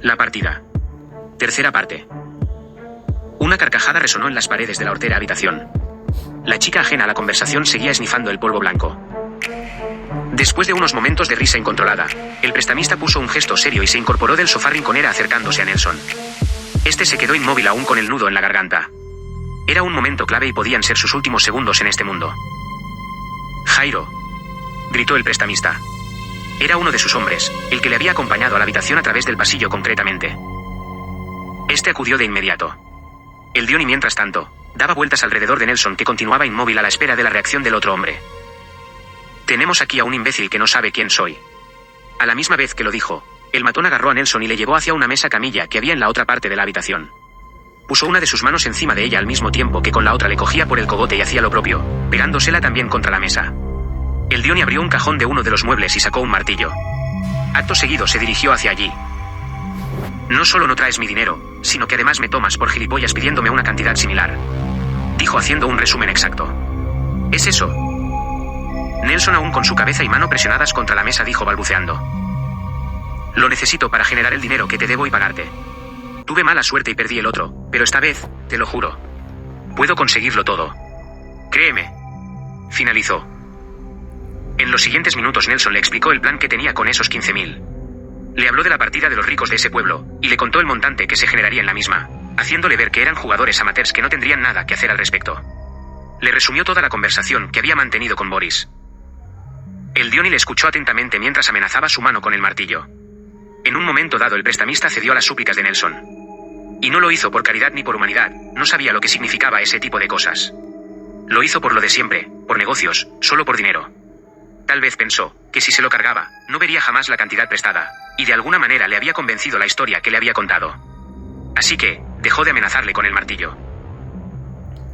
La partida. Tercera parte. Una carcajada resonó en las paredes de la hortera habitación. La chica ajena a la conversación seguía esnifando el polvo blanco. Después de unos momentos de risa incontrolada, el prestamista puso un gesto serio y se incorporó del sofá rinconera acercándose a Nelson. Este se quedó inmóvil aún con el nudo en la garganta. Era un momento clave y podían ser sus últimos segundos en este mundo. «Jairo», gritó el prestamista. Era uno de sus hombres, el que le había acompañado a la habitación a través del pasillo concretamente. Este acudió de inmediato. El Diony, mientras tanto, daba vueltas alrededor de Nelson, que continuaba inmóvil a la espera de la reacción del otro hombre. «Tenemos aquí a un imbécil que no sabe quién soy». A la misma vez que lo dijo, el matón agarró a Nelson y le llevó hacia una mesa camilla que había en la otra parte de la habitación. Puso una de sus manos encima de ella al mismo tiempo que con la otra le cogía por el cogote y hacía lo propio, pegándosela también contra la mesa. El Diony abrió un cajón de uno de los muebles y sacó un martillo. Acto seguido se dirigió hacia allí. «No solo no traes mi dinero, sino que además me tomas por gilipollas pidiéndome una cantidad similar», dijo haciendo un resumen exacto. «¿Es eso?». Nelson, aún con su cabeza y mano presionadas contra la mesa, dijo balbuceando. «Lo necesito para generar el dinero que te debo y pagarte. Tuve mala suerte y perdí el otro, pero esta vez, te lo juro, puedo conseguirlo todo. Créeme», finalizó. En los siguientes minutos Nelson le explicó el plan que tenía con esos 15.000. Le habló de la partida de los ricos de ese pueblo, y le contó el montante que se generaría en la misma, haciéndole ver que eran jugadores amateurs que no tendrían nada que hacer al respecto. Le resumió toda la conversación que había mantenido con Boris. El Diony le escuchó atentamente mientras amenazaba su mano con el martillo. En un momento dado el prestamista cedió a las súplicas de Nelson. Y no lo hizo por caridad ni por humanidad, no sabía lo que significaba ese tipo de cosas. Lo hizo por lo de siempre, por negocios, solo por dinero. Tal vez pensó que si se lo cargaba, no vería jamás la cantidad prestada, y de alguna manera le había convencido la historia que le había contado. Así que, dejó de amenazarle con el martillo.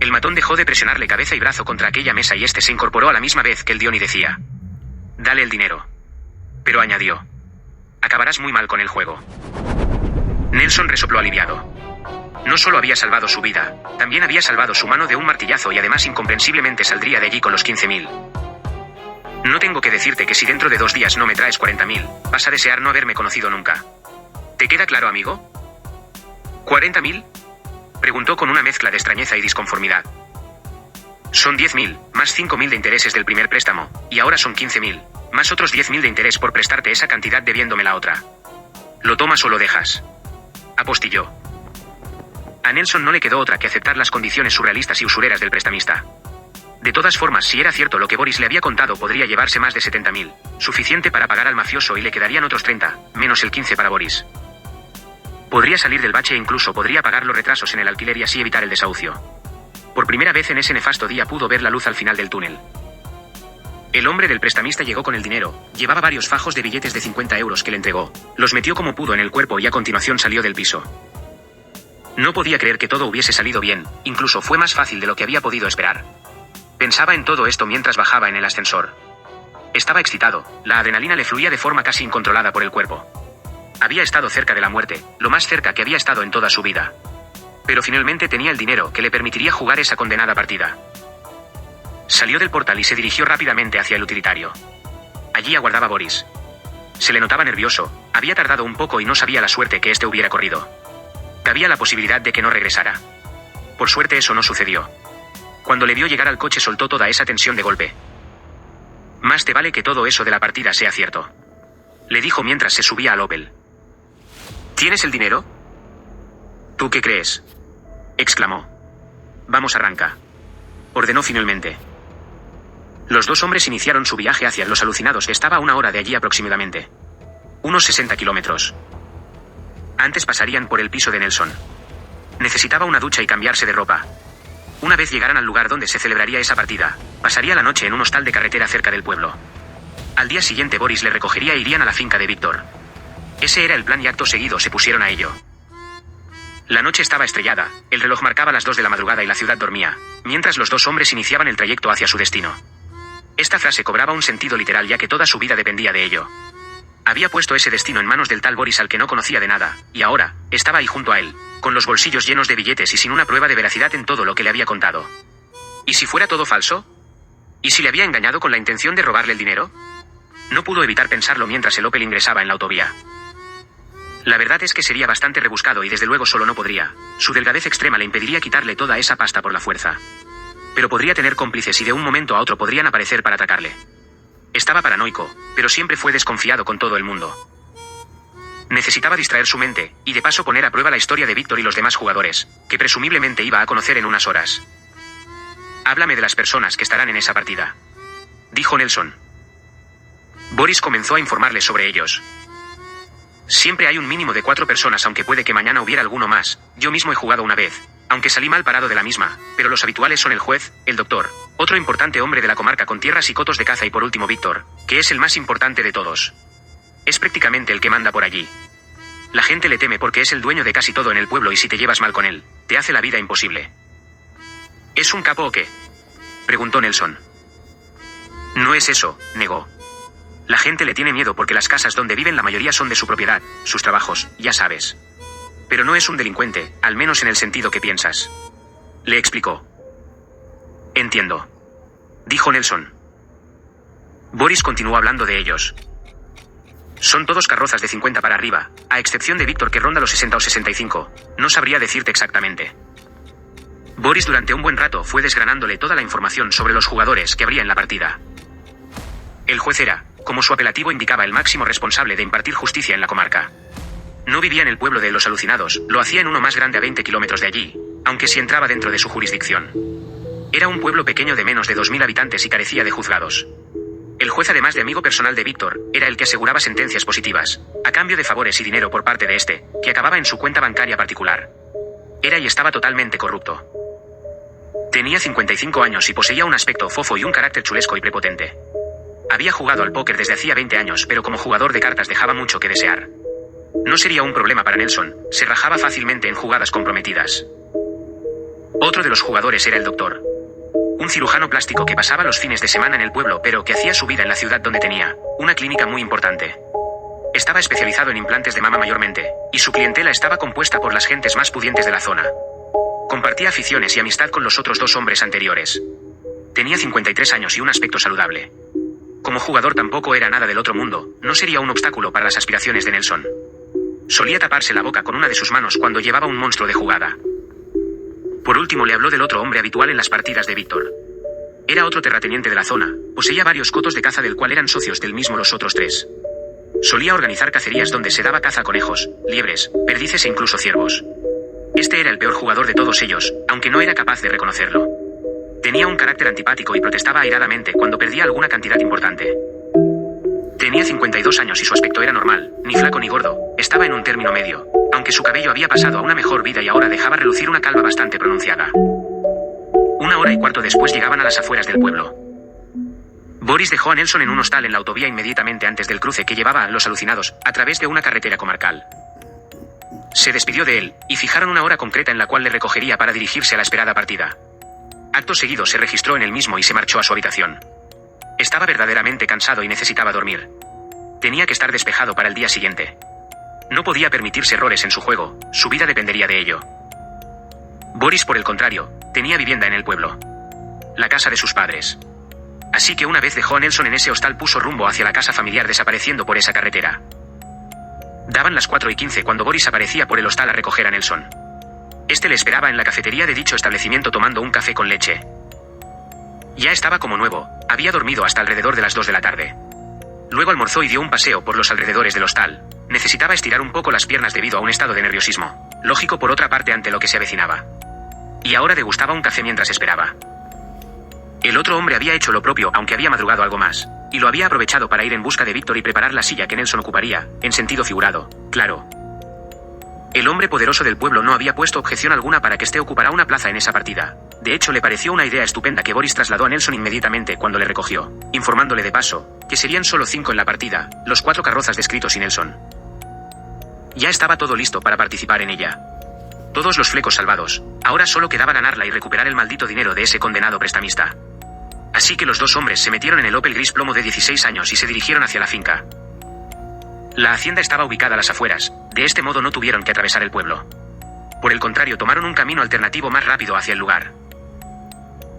El matón dejó de presionarle cabeza y brazo contra aquella mesa y este se incorporó a la misma vez que el Diony decía: «Dale el dinero». Pero añadió: «Acabarás muy mal con el juego». Nelson resopló aliviado. No solo había salvado su vida, también había salvado su mano de un martillazo y además incomprensiblemente saldría de allí con los 15.000. «No tengo que decirte que si dentro de 2 días no me traes 40.000, vas a desear no haberme conocido nunca. ¿Te queda claro, amigo?» «¿40.000?» preguntó con una mezcla de extrañeza y disconformidad. «Son 10.000, más 5.000 de intereses del primer préstamo, y ahora son 15.000, más otros 10.000 de interés por prestarte esa cantidad debiéndome la otra. ¿Lo tomas o lo dejas?», apostilló. A Nelson no le quedó otra que aceptar las condiciones surrealistas y usureras del prestamista. De todas formas, si era cierto lo que Boris le había contado, podría llevarse más de 70.000, suficiente para pagar al mafioso, y le quedarían otros 30, menos el 15 para Boris. Podría salir del bache e incluso podría pagar los retrasos en el alquiler y así evitar el desahucio. Por primera vez en ese nefasto día pudo ver la luz al final del túnel. El hombre del prestamista llegó con el dinero, llevaba varios fajos de billetes de 50 euros que le entregó, los metió como pudo en el cuerpo y a continuación salió del piso. No podía creer que todo hubiese salido bien, incluso fue más fácil de lo que había podido esperar. Pensaba en todo esto mientras bajaba en el ascensor. Estaba excitado, la adrenalina le fluía de forma casi incontrolada por el cuerpo. Había estado cerca de la muerte, lo más cerca que había estado en toda su vida. Pero finalmente tenía el dinero que le permitiría jugar esa condenada partida. Salió del portal y se dirigió rápidamente hacia el utilitario. Allí aguardaba Boris. Se le notaba nervioso, había tardado un poco y no sabía la suerte que este hubiera corrido. Cabía la posibilidad de que no regresara. Por suerte eso no sucedió. Cuando le vio llegar al coche soltó toda esa tensión de golpe. «Más te vale que todo eso de la partida sea cierto», le dijo mientras se subía al Opel. «¿Tienes el dinero?» «¿Tú qué crees?», exclamó. «Vamos, arranca», ordenó finalmente. Los dos hombres iniciaron su viaje hacia Los Alucinados, que estaba a 1 hora de allí aproximadamente. Unos 60 kilómetros. Antes pasarían por el piso de Nelson. Necesitaba una ducha y cambiarse de ropa. Una vez llegaran al lugar donde se celebraría esa partida, pasaría la noche en un hostal de carretera cerca del pueblo. Al día siguiente Boris le recogería e irían a la finca de Víctor. Ese era el plan y acto seguido se pusieron a ello. La noche estaba estrellada, el reloj marcaba las 2 de la madrugada y la ciudad dormía, mientras los dos hombres iniciaban el trayecto hacia su destino. Esta frase cobraba un sentido literal ya que toda su vida dependía de ello. Había puesto ese destino en manos del tal Boris al que no conocía de nada, y ahora, estaba ahí junto a él, con los bolsillos llenos de billetes y sin una prueba de veracidad en todo lo que le había contado. ¿Y si fuera todo falso? ¿Y si le había engañado con la intención de robarle el dinero? No pudo evitar pensarlo mientras el Opel ingresaba en la autovía. La verdad es que sería bastante rebuscado y desde luego solo no podría. Su delgadez extrema le impediría quitarle toda esa pasta por la fuerza. Pero podría tener cómplices y de un momento a otro podrían aparecer para atacarle. Estaba paranoico, pero siempre fue desconfiado con todo el mundo. Necesitaba distraer su mente, y de paso poner a prueba la historia de Víctor y los demás jugadores, que presumiblemente iba a conocer en unas horas. Háblame de las personas que estarán en esa partida, dijo Nelson. Boris comenzó a informarle sobre ellos. Siempre hay un mínimo de 4 personas, aunque puede que mañana hubiera alguno más. Yo mismo he jugado una vez, aunque salí mal parado de la misma, pero los habituales son el juez, el doctor, otro importante hombre de la comarca con tierras y cotos de caza y por último Víctor, que es el más importante de todos. Es prácticamente el que manda por allí. La gente le teme porque es el dueño de casi todo en el pueblo y si te llevas mal con él, te hace la vida imposible. ¿Es un capo o qué?, preguntó Nelson. No es eso, negó. La gente le tiene miedo porque las casas donde viven la mayoría son de su propiedad, sus trabajos, ya sabes. Pero no es un delincuente, al menos en el sentido que piensas. Le explicó. Entiendo, dijo Nelson. Boris continuó hablando de ellos. Son todos carrozas de 50 para arriba, a excepción de Víctor que ronda los 60 o 65, no sabría decirte exactamente. Boris durante un buen rato fue desgranándole toda la información sobre los jugadores que habría en la partida. El juez era, como su apelativo indicaba, el máximo responsable de impartir justicia en la comarca. No vivía en el pueblo de los alucinados, lo hacía en uno más grande a 20 kilómetros de allí, aunque sí entraba dentro de su jurisdicción. Era un pueblo pequeño de menos de 2000 habitantes y carecía de juzgados. El juez, además de amigo personal de Víctor, era el que aseguraba sentencias positivas, a cambio de favores y dinero por parte de este, que acababa en su cuenta bancaria particular. Era y estaba totalmente corrupto. Tenía 55 años y poseía un aspecto fofo y un carácter chulesco y prepotente. Había jugado al póker desde hacía 20 años, pero como jugador de cartas dejaba mucho que desear. No sería un problema para Nelson, se rajaba fácilmente en jugadas comprometidas. Otro de los jugadores era el doctor. Un cirujano plástico que pasaba los fines de semana en el pueblo, pero que hacía su vida en la ciudad donde tenía una clínica muy importante. Estaba especializado en implantes de mama mayormente, y su clientela estaba compuesta por las gentes más pudientes de la zona. Compartía aficiones y amistad con los otros 2 hombres anteriores. Tenía 53 años y un aspecto saludable. Como jugador tampoco era nada del otro mundo, no sería un obstáculo para las aspiraciones de Nelson. Solía taparse la boca con una de sus manos cuando llevaba un monstruo de jugada. Por último le habló del otro hombre habitual en las partidas de Víctor. Era otro terrateniente de la zona, poseía varios cotos de caza del cual eran socios del mismo los otros 3. Solía organizar cacerías donde se daba caza a conejos, liebres, perdices e incluso ciervos. Este era el peor jugador de todos ellos, aunque no era capaz de reconocerlo. Tenía un carácter antipático y protestaba airadamente cuando perdía alguna cantidad importante. Tenía 52 años y su aspecto era normal, ni flaco ni gordo, estaba en un término medio, aunque su cabello había pasado a una mejor vida y ahora dejaba relucir una calva bastante pronunciada. 1 hora y cuarto después llegaban a las afueras del pueblo. Boris dejó a Nelson en un hostal en la autovía inmediatamente antes del cruce que llevaba a los alucinados, a través de una carretera comarcal. Se despidió de él, y fijaron una hora concreta en la cual le recogería para dirigirse a la esperada partida. Acto seguido se registró en el mismo y se marchó a su habitación. Estaba verdaderamente cansado y necesitaba dormir. Tenía que estar despejado para el día siguiente. No podía permitirse errores en su juego, su vida dependería de ello. Boris, por el contrario, tenía vivienda en el pueblo. La casa de sus padres. Así que una vez dejó a Nelson en ese hostal puso rumbo hacia la casa familiar desapareciendo por esa carretera. Daban las 4:15 cuando Boris aparecía por el hostal a recoger a Nelson. Este le esperaba en la cafetería de dicho establecimiento tomando un café con leche. Ya estaba como nuevo, había dormido hasta alrededor de las 2 de la tarde. Luego almorzó y dio un paseo por los alrededores del hostal. Necesitaba estirar un poco las piernas debido a un estado de nerviosismo, lógico por otra parte ante lo que se avecinaba. Y ahora degustaba un café mientras esperaba. El otro hombre había hecho lo propio, aunque había madrugado algo más, y lo había aprovechado para ir en busca de Víctor y preparar la silla que Nelson ocuparía, en sentido figurado, claro. El hombre poderoso del pueblo no había puesto objeción alguna para que este ocupara una plaza en esa partida. De hecho, le pareció una idea estupenda que Boris trasladó a Nelson inmediatamente cuando le recogió, informándole de paso, que serían solo 5 en la partida, los 4 carrozas descritos y Nelson. Ya estaba todo listo para participar en ella. Todos los flecos salvados, ahora solo quedaba ganarla y recuperar el maldito dinero de ese condenado prestamista. Así que los 2 hombres se metieron en el Opel gris plomo de 16 años y se dirigieron hacia la finca. La hacienda estaba ubicada a las afueras, de este modo no tuvieron que atravesar el pueblo. Por el contrario, tomaron un camino alternativo más rápido hacia el lugar.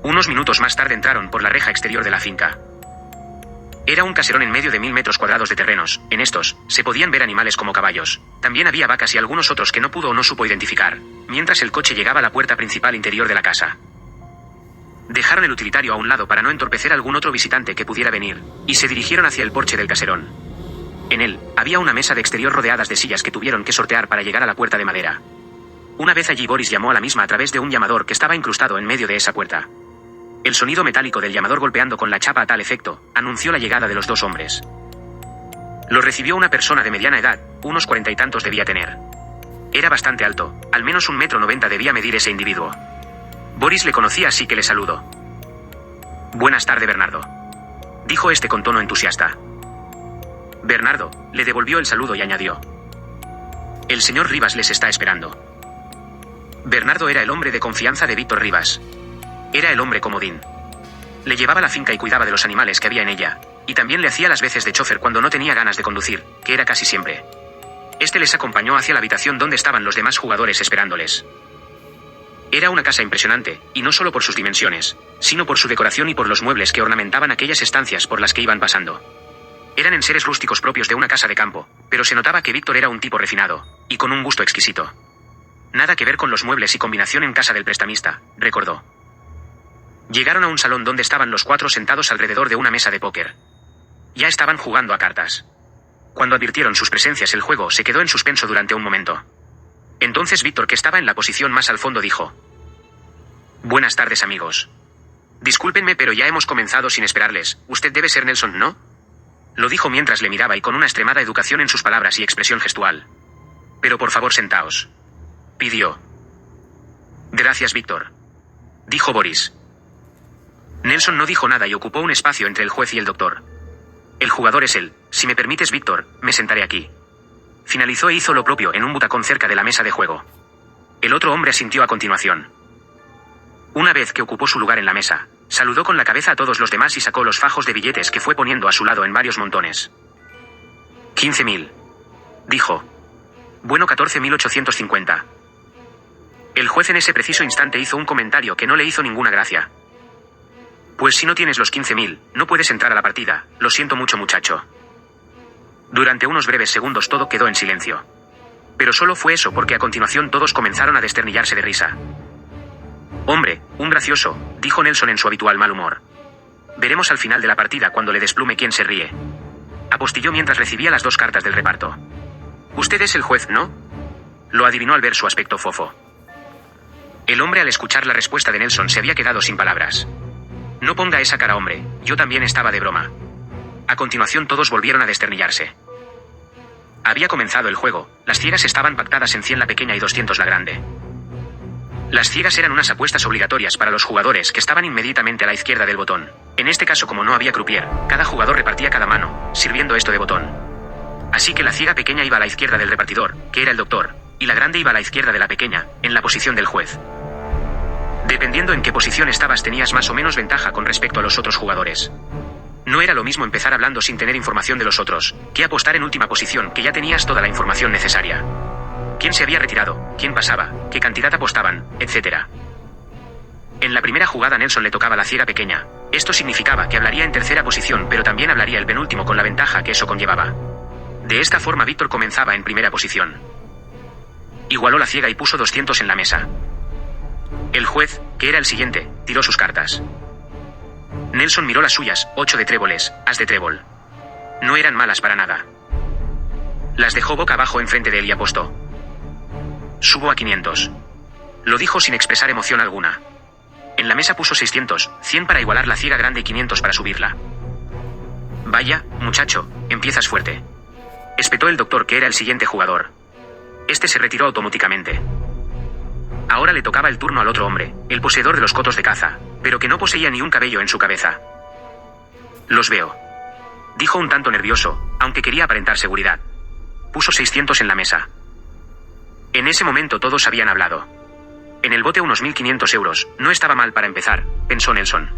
Unos minutos más tarde entraron por la reja exterior de la finca. Era un caserón en medio de 1000 metros cuadrados de terrenos. En estos, se podían ver animales como caballos. También había vacas y algunos otros que no pudo o no supo identificar, mientras el coche llegaba a la puerta principal interior de la casa. Dejaron el utilitario a un lado para no entorpecer a algún otro visitante que pudiera venir, y se dirigieron hacia el porche del caserón. En él, había una mesa de exterior rodeadas de sillas que tuvieron que sortear para llegar a la puerta de madera. Una vez allí Boris llamó a la misma a través de un llamador que estaba incrustado en medio de esa puerta. El sonido metálico del llamador golpeando con la chapa a tal efecto, anunció la llegada de los dos hombres. Lo recibió una persona de mediana edad, unos 40 y tantos debía tener. Era bastante alto, al menos 1,90 m debía medir ese individuo. Boris le conocía, así que le saludó. «Buenas tardes, Bernardo», dijo este con tono entusiasta. Bernardo le devolvió el saludo y añadió: «El señor Rivas les está esperando». Bernardo era el hombre de confianza de Víctor Rivas. Era el hombre comodín. Le llevaba la finca y cuidaba de los animales que había en ella, y también le hacía las veces de chofer cuando no tenía ganas de conducir, que era casi siempre. Este les acompañó hacia la habitación donde estaban los demás jugadores esperándoles. Era una casa impresionante, y no solo por sus dimensiones, sino por su decoración y por los muebles que ornamentaban aquellas estancias por las que iban pasando. Eran enseres rústicos propios de una casa de campo, pero se notaba que Víctor era un tipo refinado, y con un gusto exquisito. Nada que ver con los muebles y combinación en casa del prestamista, recordó. Llegaron a un salón donde estaban los cuatro sentados alrededor de una mesa de póker. Ya estaban jugando a cartas. Cuando advirtieron sus presencias, el juego se quedó en suspenso durante un momento. Entonces Víctor, que estaba en la posición más al fondo, dijo: «Buenas tardes, amigos. Discúlpenme, pero ya hemos comenzado sin esperarles. Usted debe ser Nelson, ¿no?». Lo dijo mientras le miraba y con una extremada educación en sus palabras y expresión gestual. «Pero por favor, sentaos», pidió. «Gracias, Víctor», dijo Boris. Nelson no dijo nada y ocupó un espacio entre el juez y el doctor. «El jugador es él. Si me permites, Víctor, me sentaré aquí». Finalizó e hizo lo propio en un butacón cerca de la mesa de juego. El otro hombre asintió a continuación. Una vez que ocupó su lugar en la mesa, saludó con la cabeza a todos los demás y sacó los fajos de billetes que fue poniendo a su lado en varios montones. 15.000. Dijo. Bueno, 14.850. El juez en ese preciso instante hizo un comentario que no le hizo ninguna gracia. «Pues si no tienes los 15.000, no puedes entrar a la partida. Lo siento mucho, muchacho». Durante unos breves segundos todo quedó en silencio. Pero solo fue eso, porque a continuación todos comenzaron a desternillarse de risa. «Hombre, un gracioso», dijo Nelson en su habitual mal humor. «Veremos al final de la partida cuando le desplume quién se ríe», apostilló mientras recibía las dos cartas del reparto. «Usted es el juez, ¿no?», lo adivinó al ver su aspecto fofo. El hombre, al escuchar la respuesta de Nelson, se había quedado sin palabras. «No ponga esa cara, hombre, yo también estaba de broma». A continuación todos volvieron a desternillarse. Había comenzado el juego. Las ciegas estaban pactadas en 100 la pequeña y 200 la grande. Las ciegas eran unas apuestas obligatorias para los jugadores que estaban inmediatamente a la izquierda del botón. En este caso, como no había croupier, cada jugador repartía cada mano, sirviendo esto de botón. Así que la ciega pequeña iba a la izquierda del repartidor, que era el doctor, y la grande iba a la izquierda de la pequeña, en la posición del juez. Dependiendo en qué posición estabas, tenías más o menos ventaja con respecto a los otros jugadores. No era lo mismo empezar hablando sin tener información de los otros, que apostar en última posición, que ya tenías toda la información necesaria. Quién se había retirado, quién pasaba, qué cantidad apostaban, etc. En la primera jugada Nelson le tocaba la ciega pequeña. Esto significaba que hablaría en tercera posición, pero también hablaría el penúltimo con la ventaja que eso conllevaba. De esta forma Víctor comenzaba en primera posición. Igualó la ciega y puso 200 en la mesa. El juez, que era el siguiente, tiró sus cartas. Nelson miró las suyas, 8 de tréboles, as de trébol. No eran malas para nada. Las dejó boca abajo enfrente de él y apostó. «Subo a 500». Lo dijo sin expresar emoción alguna. En la mesa puso 600, 100 para igualar la ciega grande y 500 para subirla. «Vaya, muchacho, empiezas fuerte», espetó el doctor, que era el siguiente jugador. Este se retiró automáticamente. Ahora le tocaba el turno al otro hombre, el poseedor de los cotos de caza, pero que no poseía ni un cabello en su cabeza. «Los veo», dijo un tanto nervioso, aunque quería aparentar seguridad. Puso 600 en la mesa. En ese momento todos habían hablado. En el bote unos 1.500 euros, no estaba mal para empezar, pensó Nelson.